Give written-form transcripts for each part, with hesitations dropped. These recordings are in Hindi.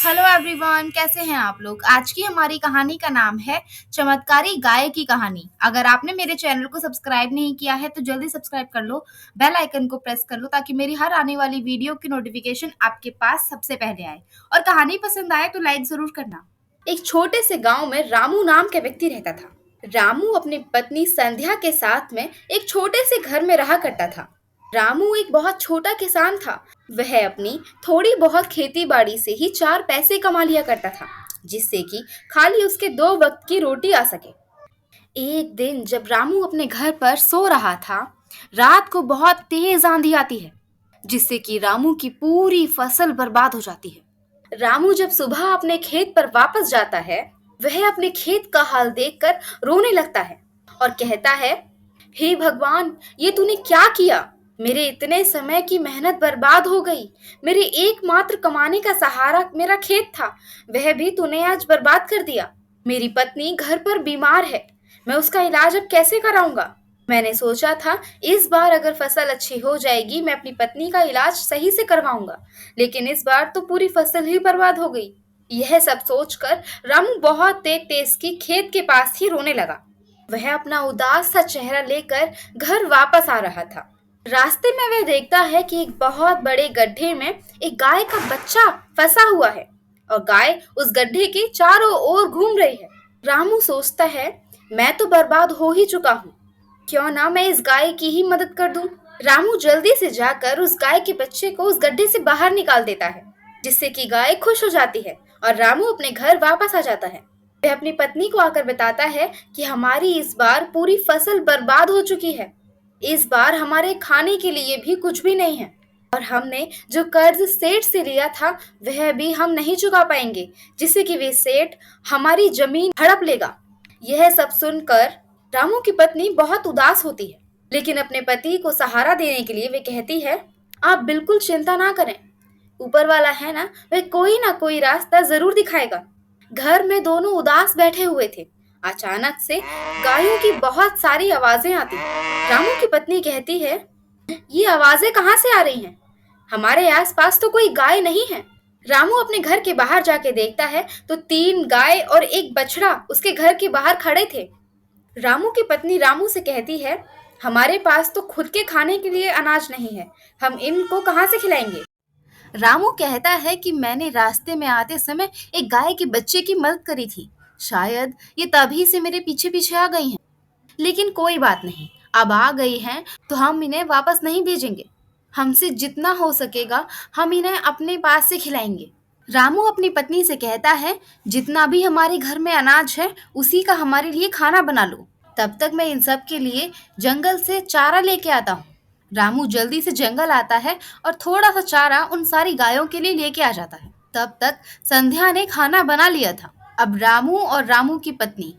हेलो एवरीवन, कैसे हैं आप लोग। आज की हमारी कहानी का नाम है चमत्कारी गाय की कहानी। अगर आपने मेरे चैनल को सब्सक्राइब नहीं किया है तो जल्दी सब्सक्राइब कर लो, बेल आइकन को प्रेस कर लो ताकि मेरी हर आने वाली वीडियो की नोटिफिकेशन आपके पास सबसे पहले आए। और कहानी पसंद आए तो लाइक जरूर करना। एक छोटे से गांव में रामू नाम का व्यक्ति रहता था। रामू अपनी पत्नी संध्या के साथ में एक छोटे से घर में रहा करता था। रामू एक बहुत छोटा किसान था। वह अपनी थोड़ी बहुत खेती बाड़ी से ही 4 पैसे कमा लिया करता था, जिससे कि खाली उसके 2 वक्त की रोटी आ सके। एक दिन जब रामू अपने घर पर सो रहा था, रात को बहुत तेज आंधी आती है, जिससे कि रामू की पूरी फसल बर्बाद हो जाती है। रामू जब सुबह अपने खेत पर वापस जाता है, वह अपने खेत का हाल देखकर रोने लगता है और कहता है, हे भगवान, ये तूने क्या किया। मेरे इतने समय की मेहनत बर्बाद हो गई। मेरे एकमात्र कमाने का सहारा मेरा खेत था, वह भी तूने आज बर्बाद कर दिया। मेरी पत्नी घर पर बीमार है, मैं उसका इलाज अब कैसे कराऊंगा। मैंने सोचा था इस बार अगर फसल अच्छी हो जाएगी मैं अपनी पत्नी का इलाज सही से करवाऊंगा, लेकिन इस बार तो पूरी फसल ही बर्बाद हो गई। यह सब सोचकर रामू बहुत तेज तेज की खेत के पास ही रोने लगा। वह अपना उदास सा चेहरा लेकर घर वापस आ रहा था। रास्ते में वह देखता है कि एक बहुत बड़े गड्ढे में एक गाय का बच्चा फंसा हुआ है और गाय उस गड्ढे के चारों ओर घूम रही है। रामू सोचता है, मैं तो बर्बाद हो ही चुका हूँ, क्यों ना मैं इस गाय की ही मदद कर दूं। रामू जल्दी से जाकर उस गाय के बच्चे को उस गड्ढे से बाहर निकाल देता है, जिससे कि गाय खुश हो जाती है और रामू अपने घर वापस आ जाता है। वह अपनी पत्नी को आकर बताता है कि हमारी इस बार पूरी फसल बर्बाद हो चुकी है। इस बार हमारे खाने के लिए भी कुछ भी नहीं है और हमने जो कर्ज सेठ से लिया था वह भी हम नहीं चुका पाएंगे, जिससे कि वे सेठ हमारी जमीन हड़प लेगा। यह सब सुनकर रामू की पत्नी बहुत उदास होती है, लेकिन अपने पति को सहारा देने के लिए वे कहती है, आप बिल्कुल चिंता ना करें, ऊपर वाला है ना कोई रास्ता जरूर दिखाएगा। घर में दोनों उदास बैठे हुए थे। अचानक से गायों की बहुत सारी आवाजें आती। रामू की पत्नी कहती है, ये आवाजें कहाँ से आ रही हैं? हमारे आसपास तो कोई गाय नहीं है। रामू अपने घर के बाहर जाके देखता है तो 3 गाय और एक बछड़ा उसके घर के बाहर खड़े थे। रामू की पत्नी रामू से कहती है, हमारे पास तो खुद के खाने के लिए अनाज नहीं है, हम इनको कहाँ से खिलाएंगे। रामू कहता है कि मैंने रास्ते में आते समय एक गाय के बच्चे की मदद करी थी, शायद ये तभी से मेरे पीछे पीछे आ गई हैं। लेकिन कोई बात नहीं, अब आ गई हैं तो हम इन्हें वापस नहीं भेजेंगे। हमसे जितना हो सकेगा हम इन्हें अपने पास से खिलाएंगे। रामू अपनी पत्नी से कहता है, जितना भी हमारे घर में अनाज है उसी का हमारे लिए खाना बना लो, तब तक मैं इन सब के लिए जंगल से चारा लेके आता हूँ। रामू जल्दी से जंगल आता है और थोड़ा सा चारा उन सारी गायों के लिए लेके आ जाता है। तब तक संध्या ने खाना बना लिया था। अब रामू और रामू की पत्नी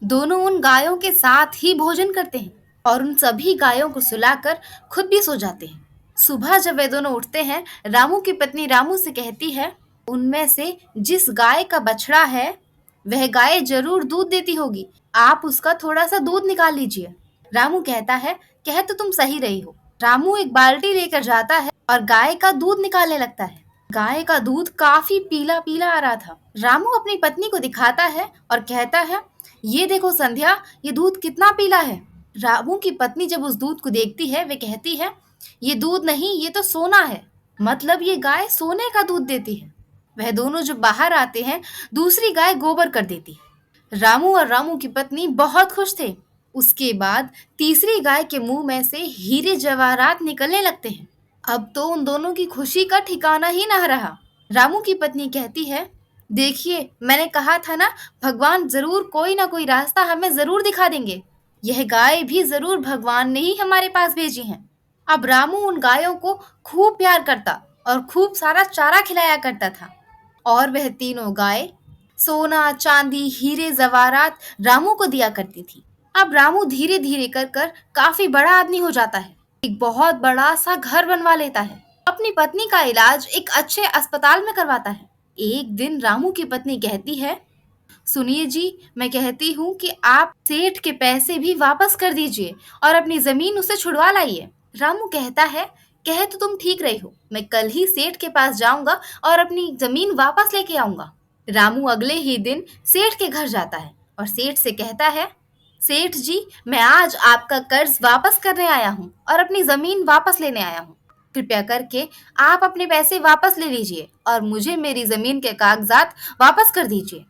दोनों उन गायों के साथ ही भोजन करते हैं और उन सभी गायों को सुलाकर खुद भी सो जाते हैं। सुबह जब वे दोनों उठते हैं, रामू की पत्नी रामू से कहती है, उनमें से जिस गाय का बछड़ा है वह गाय जरूर दूध देती होगी, आप उसका थोड़ा सा दूध निकाल लीजिए। रामू कहता है, कह तो तुम सही रही हो। रामू एक बाल्टी लेकर जाता है और गाय का दूध निकालने लगता है। गाय का दूध काफी पीला पीला आ रहा था। रामू अपनी पत्नी को दिखाता है और कहता है, ये देखो संध्या, ये दूध कितना पीला है। रामू की पत्नी जब उस दूध को देखती है वे कहती है, ये दूध नहीं, ये तो सोना है, मतलब ये गाय सोने का दूध देती है। वह दोनों जब बाहर आते हैं, दूसरी गाय गोबर कर देती है। रामू और रामू की पत्नी बहुत खुश थे। उसके बाद तीसरी गाय के मुंह में से हीरे जवाहरात निकलने लगते हैं। अब तो उन दोनों की खुशी का ठिकाना ही ना रहा। रामू की पत्नी कहती है, देखिए मैंने कहा था ना, भगवान जरूर कोई ना कोई रास्ता हमें जरूर दिखा देंगे। यह गाय भी जरूर भगवान ने ही हमारे पास भेजी हैं। अब रामू उन गायों को खूब प्यार करता और खूब सारा चारा खिलाया करता था और वह तीनों गाय सोना चांदी हीरे जवाहरात रामू को दिया करती थी। अब रामू धीरे धीरे कर कर काफी बड़ा आदमी हो जाता है। एक बहुत बड़ा सा घर बनवा लेता है। अपनी पत्नी का इलाज एक अच्छे अस्पताल में करवाता है। एक दिन रामू की पत्नी कहती है, सुनिए जी, मैं कहती हूँ कि आप सेठ के पैसे भी वापस कर दीजिए और अपनी जमीन उसे छुड़वा लाइए। रामू कहता है, कह तो तुम ठीक रही हो, मैं कल ही सेठ के पास जाऊंगा और अपनी जमीन वापस लेके आऊंगा। रामू अगले ही दिन सेठ के घर जाता है और सेठ से कहता है, सेठ जी, मैं आज आपका कर्ज वापस करने आया हूँ और अपनी जमीन वापस लेने आया हूँ। कृपया करके आप अपने पैसे वापस ले लीजिए और मुझे मेरी जमीन के कागजात वापस कर दीजिए।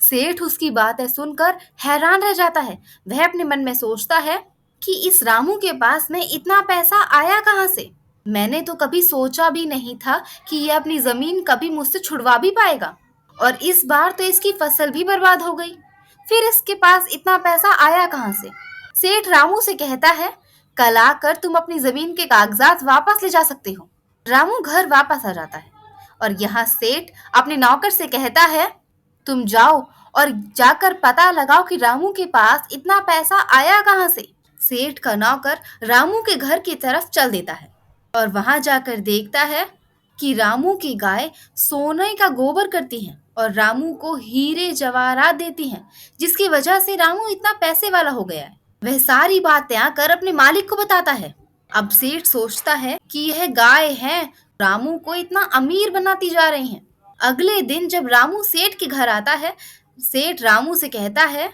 सेठ उसकी बातें सुनकर हैरान रह जाता है। वह अपने मन में सोचता है कि इस रामू के पास में इतना पैसा आया कहाँ से? मैंने तो कभी सोचा भी नहीं था कि यह अपनी जमीन कभी मुझसे छुड़वा भी पाएगा, और इस बार तो इसकी फसल भी बर्बाद हो गई। फिर इसके पास इतना पैसा आया कहाँ से? सेठ रामू से कहता है, कल आकर तुम अपनी जमीन के कागजात वापस ले जा सकते हो। रामू घर वापस आ जाता है और यहाँ सेठ अपने नौकर से कहता है, तुम जाओ और जाकर पता लगाओ कि रामू के पास इतना पैसा आया कहाँ से। सेठ का नौकर रामू के घर की तरफ चल देता है और वहां जाकर देखता है कि रामू की गाय सोने का गोबर करती है और रामू को हीरे जवाहरात देती हैं, जिसकी वजह से रामू इतना पैसे वाला हो गया है। वह सारी बातें आकर अपने मालिक को बताता है। अब सेठ सोचता है कि यह गाय है रामू को इतना अमीर बनाती जा रही हैं। अगले दिन जब रामू सेठ के घर आता है, सेठ रामू से कहता है,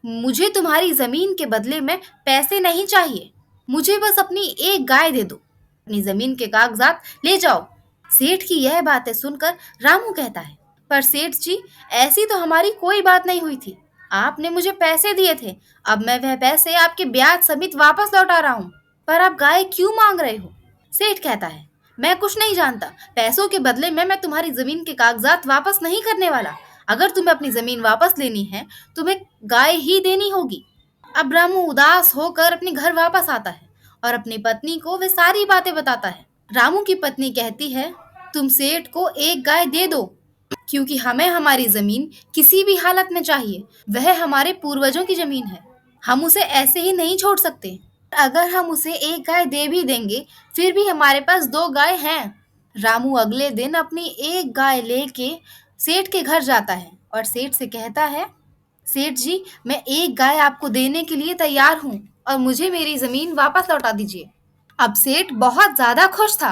मुझे तुम्हारी जमीन के बदले में पैसे नहीं चाहिए, मुझे बस अपनी एक गाय दे दो, अपनी जमीन के कागजात ले जाओ। सेठ की यह बातें सुनकर रामू कहता है, पर सेठ जी, ऐसी तो हमारी कोई बात नहीं हुई थी। आपने मुझे पैसे दिए थे, अब मैं वह पैसे आपके ब्याज समेत वापस लौटा रहा हूँ, पर आप गाय क्यों मांग रहे हो? सेठ कहता है, मैं कुछ नहीं जानता, पैसों के बदले में मैं तुम्हारी जमीन के कागजात वापस नहीं करने वाला। अगर तुम्हें अपनी जमीन वापस लेनी है, तुम्हें गाय ही देनी होगी। अब रामू उदास होकर अपने घर वापस आता है और अपनी पत्नी को वे सारी बातें बताता है। रामू की पत्नी कहती है, तुम सेठ को एक गाय दे दो, क्योंकि हमें हमारी जमीन किसी भी हालत में चाहिए। वह हमारे पूर्वजों की जमीन है, हम उसे ऐसे ही नहीं छोड़ सकते। अगर हम उसे एक गाय दे भी देंगे, फिर भी हमारे पास दो गाय हैं। रामू अगले दिन अपनी एक गाय लेके सेठ के घर जाता है और सेठ से कहता है, सेठ जी, मैं एक गाय आपको देने के लिए तैयार हूँ और मुझे मेरी जमीन वापस लौटा दीजिए। अब सेठ बहुत ज्यादा खुश था।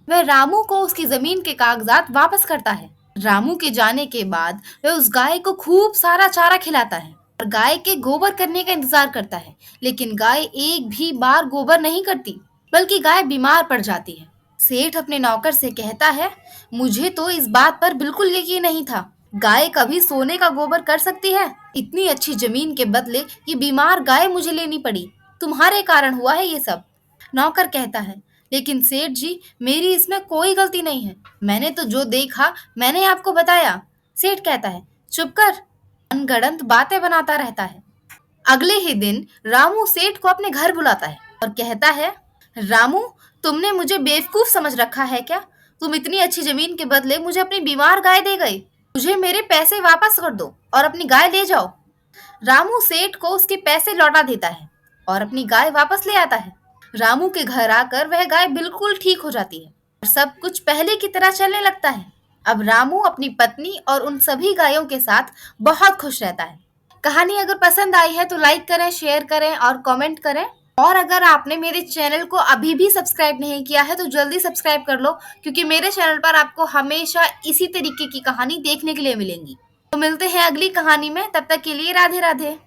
वह रामू को उसकी जमीन के कागजात वापस करता है। रामू के जाने के बाद वह उस गाय को खूब सारा चारा खिलाता है और गाय के गोबर करने का इंतजार करता है, लेकिन गाय एक भी बार गोबर नहीं करती, बल्कि गाय बीमार पड़ जाती है। सेठ अपने नौकर से कहता है, मुझे तो इस बात पर बिल्कुल यकीन नहीं था, गाय कभी सोने का गोबर कर सकती है? इतनी अच्छी जमीन के बदले ये बीमार गाय मुझे लेनी पड़ी, तुम्हारे कारण हुआ है ये सब। नौकर कहता है, लेकिन सेठ जी, मेरी इसमें कोई गलती नहीं है, मैंने तो जो देखा मैंने आपको बताया। सेठ कहता है, चुप कर, अनगढ़ंत बातें बनाता रहता है। अगले ही दिन रामू सेठ को अपने घर बुलाता है और कहता है, रामू, तुमने मुझे बेवकूफ समझ रखा है क्या? तुम इतनी अच्छी जमीन के बदले मुझे अपनी बीमार गाय दे गई। मुझे मेरे पैसे वापस कर दो और अपनी गाय ले जाओ। रामू सेठ को उसके पैसे लौटा देता है और अपनी गाय वापस ले आता है। रामू के घर आकर वह गाय बिल्कुल ठीक हो जाती है और सब कुछ पहले की तरह चलने लगता है। अब रामू अपनी पत्नी और उन सभी गायों के साथ बहुत खुश रहता है। कहानी अगर पसंद आई है तो लाइक करें, शेयर करें और कमेंट करें। और अगर आपने मेरे चैनल को अभी भी सब्सक्राइब नहीं किया है तो जल्दी सब्सक्राइब कर लो, क्योंकि मेरे चैनल पर आपको हमेशा इसी तरीके की कहानी देखने के लिए मिलेंगी। तो मिलते हैं अगली कहानी में, तब तक के लिए राधे राधे।